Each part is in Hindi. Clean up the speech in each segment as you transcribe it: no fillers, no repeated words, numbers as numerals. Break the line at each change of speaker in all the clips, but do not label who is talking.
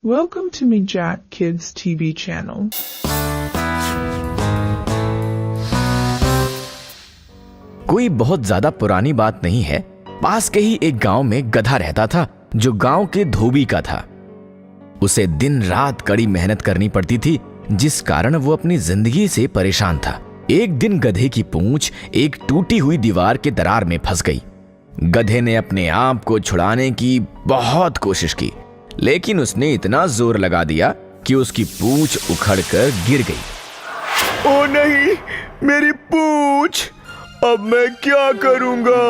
Welcome to Mijat Kids TV channel.
कोई बहुत ज्यादा पुरानी बात नहीं है। पास के ही एक गांव में गधा रहता था जो गांव के धोबी का था। उसे दिन रात कड़ी मेहनत करनी पड़ती थी, जिस कारण वो अपनी जिंदगी से परेशान था। एक दिन गधे की पूंछ एक टूटी हुई दीवार के दरार में फंस गई। गधे ने अपने आप को छुड़ाने की बहुत कोशिश की, लेकिन उसने इतना जोर लगा दिया कि उसकी पूंछ उखड़कर गिर गई।
ओ नहीं, मेरी पूंछ! अब मैं क्या करूंगा?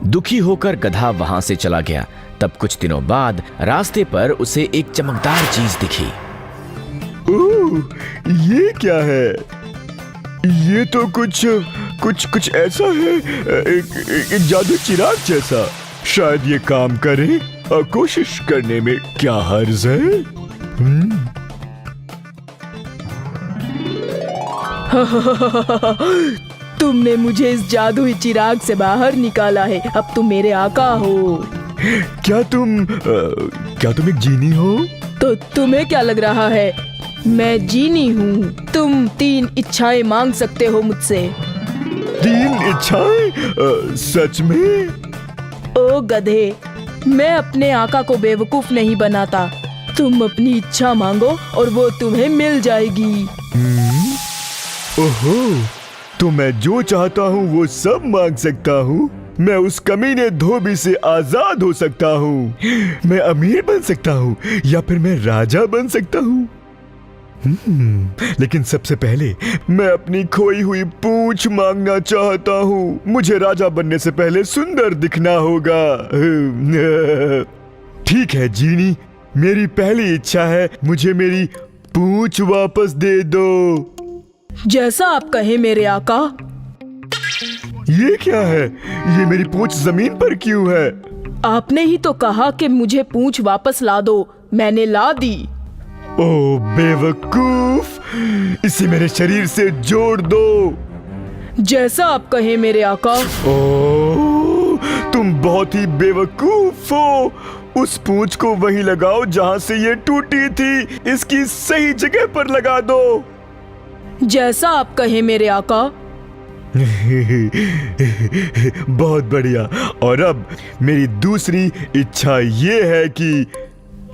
दुखी होकर गधा वहां से चला गया। तब कुछ दिनों बाद रास्ते पर उसे एक चमकदार चीज दिखी।
ये क्या है? ये तो कुछ ऐसा है, एक जादू चिराग जैसा। शायद ये काम करे और कोशिश करने में क्या हर्ज है?
तुमने मुझे इस जादुई चिराग से बाहर निकाला है। अब तुम मेरे आका हो।
क्या तुम एक जीनी हो?
तो तुम्हें क्या लग रहा है? मैं जीनी हूँ। तुम 3 इच्छाएं मांग सकते हो मुझसे।
3 इच्छाएं? सच में?
ओ गधे, मैं अपने आका को बेवकूफ नहीं बनाता। तुम अपनी इच्छा मांगो और वो तुम्हें मिल जाएगी।
ओहो, तो मैं जो चाहता हूँ वो सब मांग सकता हूँ। मैं उस कमीने धोबी से आजाद हो सकता हूँ। मैं अमीर बन सकता हूँ या फिर मैं राजा बन सकता हूँ। लेकिन सबसे पहले मैं अपनी खोई हुई पूंछ मांगना चाहता हूँ। मुझे राजा बनने से पहले सुंदर दिखना होगा। ठीक है जीनी, मेरी पहली इच्छा है, मुझे मेरी पूंछ वापस दे दो।
जैसा आप कहें मेरे आका।
ये क्या है? ये मेरी पूंछ जमीन पर क्यों है?
आपने ही तो कहा कि मुझे पूंछ वापस ला दो। मैंने ला दी।
ओ बेवकूफ, इसे मेरे शरीर से जोड़ दो।
जैसा आप कहें मेरे आका।
ओ, तुम बहुत ही बेवकूफ हो। उस पूंछ को वहीं लगाओ जहां से ये टूटी थी। इसकी सही जगह पर लगा दो।
जैसा आप कहें मेरे आका।
बहुत बढ़िया। और अब मेरी दूसरी इच्छा ये है कि।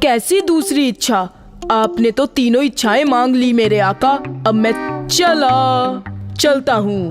कैसी दूसरी इच्छा? आपने तो तीनों इच्छाएं मांग ली मेरे आका। अब मैं चलता हूँ।